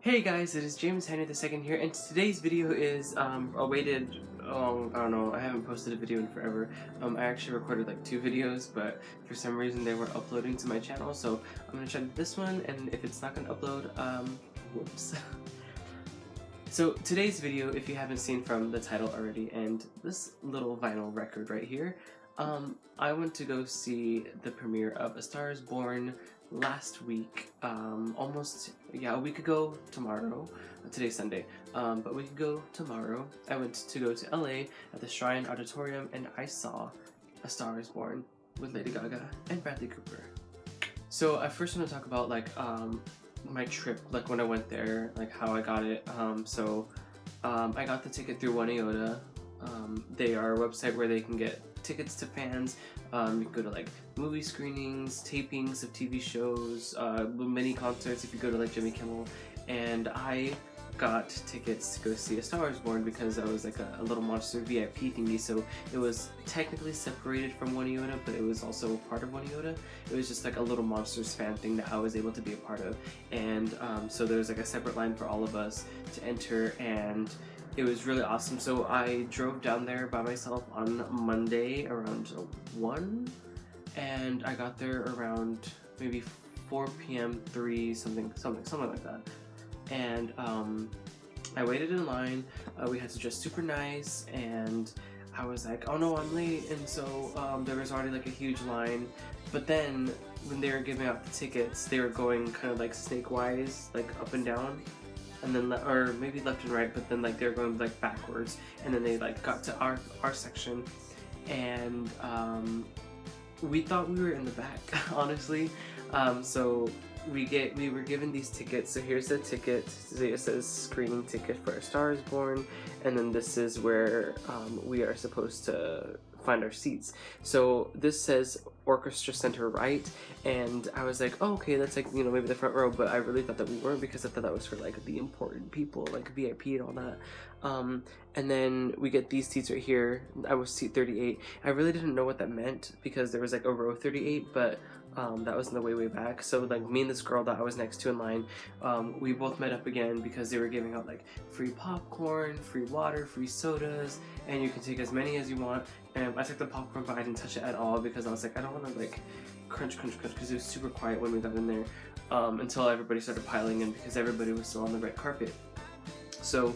Hey guys, it is James Henry II here, and today's video is awaited. I don't know, I haven't posted a video in forever. I actually recorded like 2 videos, but for some reason they weren't uploading to my channel, so I'm gonna try this one, and if it's not gonna upload, whoops. So today's video, if you haven't seen from the title already, and this little vinyl record right here, I went to go see the premiere of A Star is Born last week, a week ago tomorrow. Today's Sunday, but a week ago tomorrow, I went to go to LA at the Shrine Auditorium, and I saw A Star is Born with Lady Gaga and Bradley Cooper. So I first want to talk about my trip, like when I went there, like how I got it. I got the ticket through One Iota. They are a website where they can get tickets to fans. You can go to like movie screenings, tapings of TV shows, mini concerts if you go to like Jimmy Kimmel. And I got tickets to go see A Star is Born because I was like a Little Monster VIP thingy, so it was technically separated from One Iota, but it was also part of One Iota. It was just like a Little Monsters fan thing that I was able to be a part of, and so there was like a separate line for all of us to enter, and it was really awesome. So I drove down there by myself on Monday around 1, and I got there around maybe 4 p.m., 3, something like that. And I waited in line. We had to dress super nice, and I was like, oh no, I'm late. And so there was already like a huge line, but then when they were giving out the tickets, they were going kind of like snake-wise, like up and down, and then or maybe left and right, but then like they were going like backwards, and then they like got to our section, and we thought we were in the back, honestly. So we were given these tickets. So here's the ticket. It says screening ticket for A Star is Born, and then this is where we are supposed to find our seats. So this says Orchestra Center right, and I was like, oh, okay, that's like, you know, maybe the front row, but I really thought that we weren't, because I thought that was for like the important people, like VIP and all that. And then we get these seats right here. I was seat 38. I really didn't know what that meant because there was like a row 38, but that was in the way back. So like me and this girl that I was next to in line, we both met up again because they were giving out like free popcorn, free water, free sodas, and you can take as many as you want. And I took the popcorn, but I didn't touch it at all because I was like, I don't want to like crunch, because it was super quiet when we got in there, until everybody started piling in because everybody was still on the red carpet. So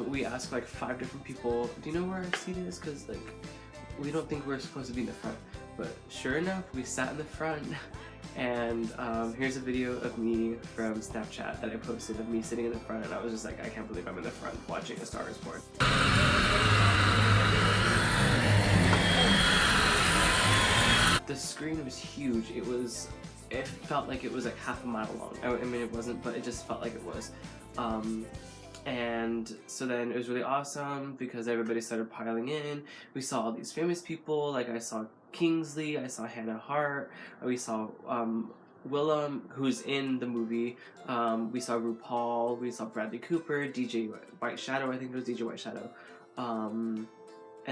we asked like 5 different people, do you know where our seat is? Because like we don't think we're supposed to be in the front. But sure enough, we sat in the front, and here's a video of me from Snapchat that I posted of me sitting in the front, and I was just like, I can't believe I'm in the front watching A Star is Born. The screen was huge. It felt like it was like half a mile long. I mean, it wasn't, but it just felt like it was. And so then it was really awesome because everybody started piling in. We saw all these famous people, like I saw Kingsley, I saw Hannah Hart, we saw Willem, who's in the movie, we saw RuPaul, we saw Bradley Cooper, DJ White Shadow, I think it was DJ White Shadow. And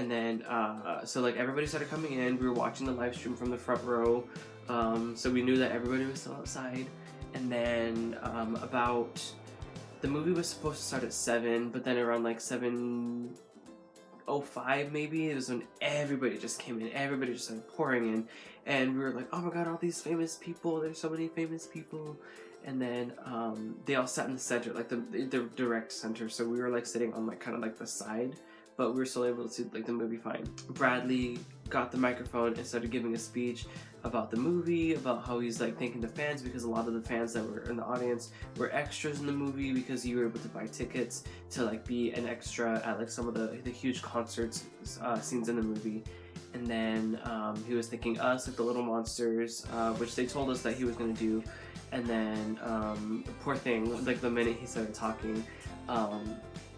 then, so like everybody started coming in. We were watching the live stream from the front row, so we knew that everybody was still outside. And then the movie was supposed to start at 7, but then around like 7:05 maybe, it was when everybody just came in. Everybody just started pouring in, and we were like, oh my god, all these famous people, there's so many famous people. And then they all sat in the center, like the direct center, so we were like sitting on like kind of like the side, but we were still able to see like the movie fine. Bradley got the microphone and started giving a speech about the movie, about how he's like thanking the fans, because a lot of the fans that were in the audience were extras in the movie because you were able to buy tickets to like be an extra at like some of the huge concerts scenes in the movie. And then he was thanking us, like the Little Monsters, which they told us that he was going to do. And then poor thing, like the minute he started talking,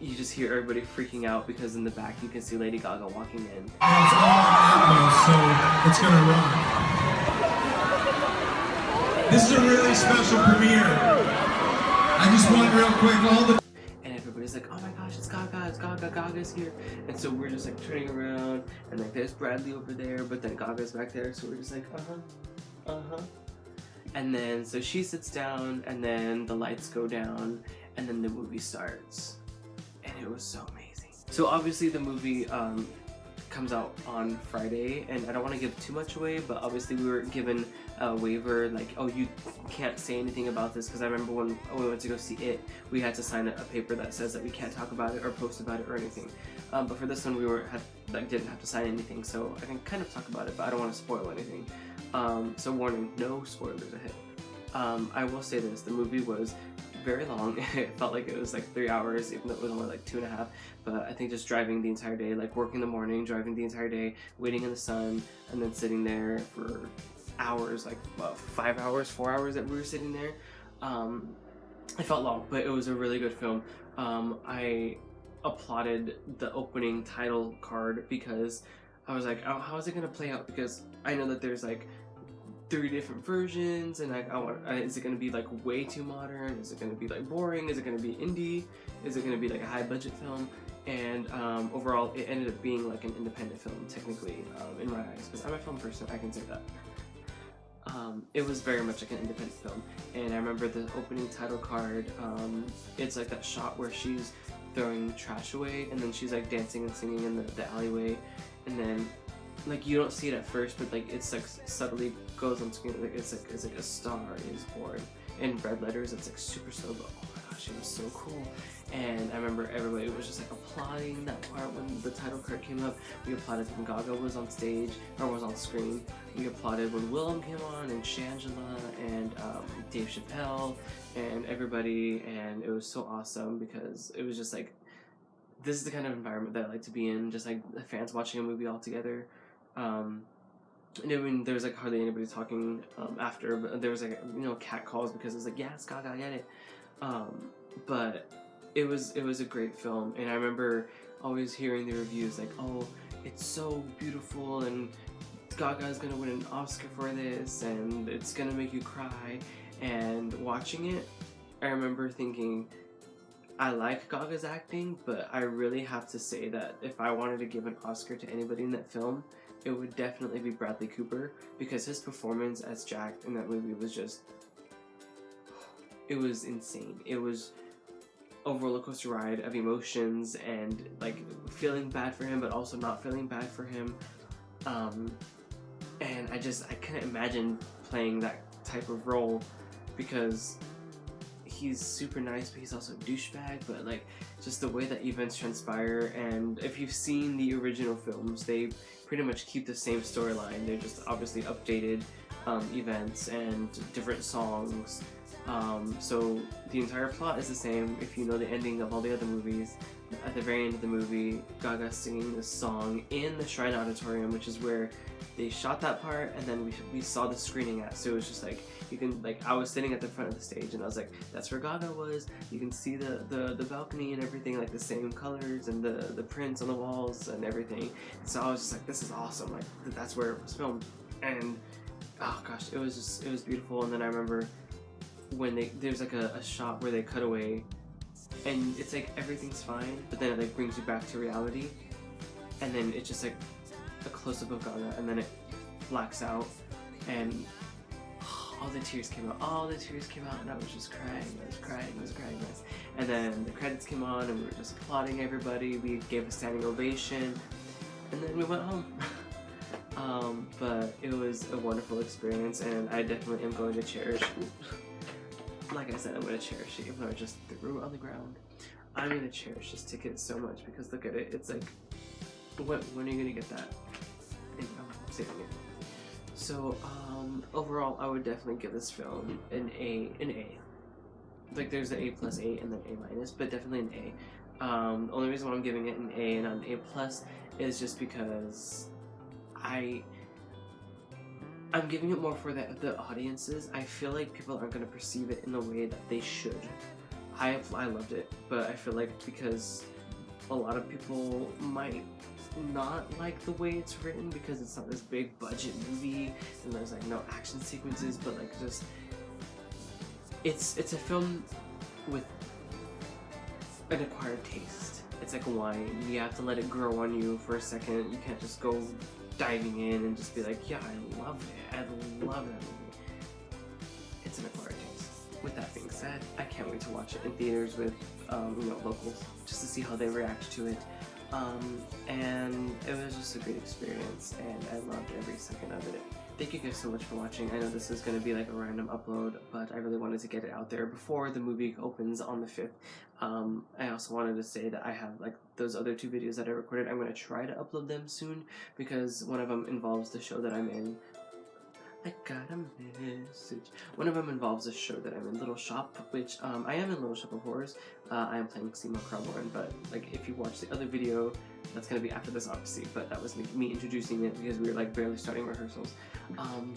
you just hear everybody freaking out because in the back you can see Lady Gaga walking in. It's all so it's gonna run. This is a really special premiere. I just want real quick and everybody's like, oh my gosh, it's Gaga, Gaga's here. And so we're just like turning around, and like there's Bradley over there, but then Gaga's back there, so we're just like, And then, so she sits down, and then the lights go down, and then the movie starts, and it was so amazing. So obviously the movie comes out on Friday, and I don't want to give too much away, but obviously we were given a waiver, like, oh, you can't say anything about this, because I remember when we went to go see it, we had to sign a paper that says that we can't talk about it or post about it or anything. But for this one, we didn't have to sign anything, so I can kind of talk about it, but I don't want to spoil anything. So warning, no spoilers ahead. I will say this, the movie was very long. It felt like it was like 3 hours, even though it was only like 2.5. But I think just driving the entire day, like working in the morning, driving the entire day, waiting in the sun, and then sitting there for hours, like 5 hours, 4 hours that we were sitting there. It felt long, but it was a really good film. I applauded the opening title card because I was like, oh, how is it gonna play out? Because I know that there's like 3 different versions, and is it going to be like way too modern? Is it going to be like boring? Is it going to be indie? Is it going to be like a high budget film? And overall, it ended up being like an independent film, technically, in my eyes, because I'm a film person, I can say that. It was very much like an independent film, and I remember the opening title card, it's like that shot where she's throwing trash away, and then she's like dancing and singing in the alleyway, and then like you don't see it at first, but like it's like subtly goes on screen, like it's like a star is born in red letters. It's like super slow, but oh my gosh, it was so cool. And I remember everybody was just like applauding that part when the title card came up. We applauded when Gaga was on stage or was on screen. We applauded when Willem came on, and Shangela, and Dave Chappelle, and everybody, and it was so awesome because it was just like, this is the kind of environment that I like to be in, just like the fans watching a movie all together. And I mean, there was like hardly anybody talking after, but there was like, you know, cat calls because it was like, yes, Gaga, I get it. But it was a great film, and I remember always hearing the reviews like, oh, it's so beautiful, and Gaga's gonna win an Oscar for this, and it's gonna make you cry. And watching it, I remember thinking, I like Gaga's acting, but I really have to say that if I wanted to give an Oscar to anybody in that film, it would definitely be Bradley Cooper, because his performance as Jack in that movie was just, it was insane. It was a roller coaster ride of emotions, and like feeling bad for him, but also not feeling bad for him. And I couldn't imagine playing that type of role, because he's super nice, but he's also a douchebag, but like just the way that events transpire. And if you've seen the original films, they pretty much keep the same storyline. They're just obviously updated events and different songs. So the entire plot is the same. If you know the ending of all the other movies, at the very end of the movie, Gaga's singing this song in the Shrine Auditorium, which is where they shot that part, and then we saw the screening at. So it was just like, you can, like, I was sitting at the front of the stage, and I was like, that's where Gaga was. You can see the balcony and everything, like the same colors and the prints on the walls and everything. So I was just like, this is awesome. Like, that's where it was filmed. And oh gosh, it was beautiful. And then I remember when there's like a shot where they cut away, and it's like everything's fine, but then it like brings you back to reality, and then it's just like a close-up of Gaga, and then it blacks out, and all the tears came out, and I was just crying, guys. And then the credits came on, and we were just applauding everybody. We gave a standing ovation, and then we went home. But it was a wonderful experience, and I definitely am going to cherish. Like I said, I'm going to cherish it, even though I just threw it on the ground. I'm going to cherish this ticket so much, because look at it. It's like, when are you going to get that? And I'm saving it. So, overall, I would definitely give this film an A. Like, there's an A+, A, and then A-, but definitely an A. The only reason why I'm giving it an A and not an A+ is just because I'm giving it more for the audiences. I feel like people aren't going to perceive it in the way that they should. I loved it, but I feel like because a lot of people might not like the way it's written, because it's not this big budget movie and there's like no action sequences, but like just it's a film with an acquired taste. It's like wine. You have to let it grow on you for a second. You can't just go diving in and just be like, yeah, I love it. I love that movie. It's an acquired taste. with that being said, I can't wait to watch it in theaters with locals, just to see how they react to it. And it was just a great experience, and I loved every second of it. Thank you guys so much for watching. I know this is going to be like a random upload, but I really wanted to get it out there before the movie opens on the 5th. I also wanted to say that I have like those other 2 videos that I recorded. I'm going to try to upload them soon, because one of them involves the show that I'm in. I got a message. One of them involves a show that I'm in, Little Shop, which I am in Little Shop of Horrors. I am playing Seymour Crowborn, but like if you watch the other video, that's gonna be after this obviously, but that was me introducing it because we were like barely starting rehearsals.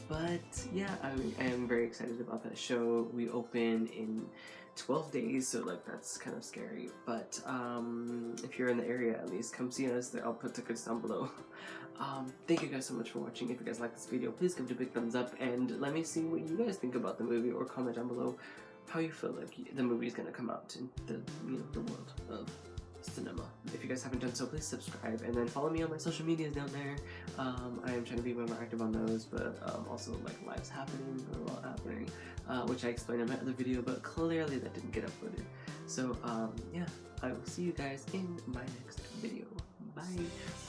But yeah, I am very excited about that show. We open in 12 days, so like that's kind of scary, but if you're in the area, at least come see us. I'll put tickets down below. Thank you guys so much for watching. If you guys like this video, please give it a big thumbs up, and let me see what you guys think about the movie, or comment down below how you feel like the movie is gonna come out in the world of cinema. If you guys haven't done so, please subscribe, and then follow me on my social medias down there. I am trying to be more active on those, but also like lives happening, or a lot happening, which I explained in my other video, but clearly that didn't get uploaded. So yeah, I will see you guys in my next video. Bye!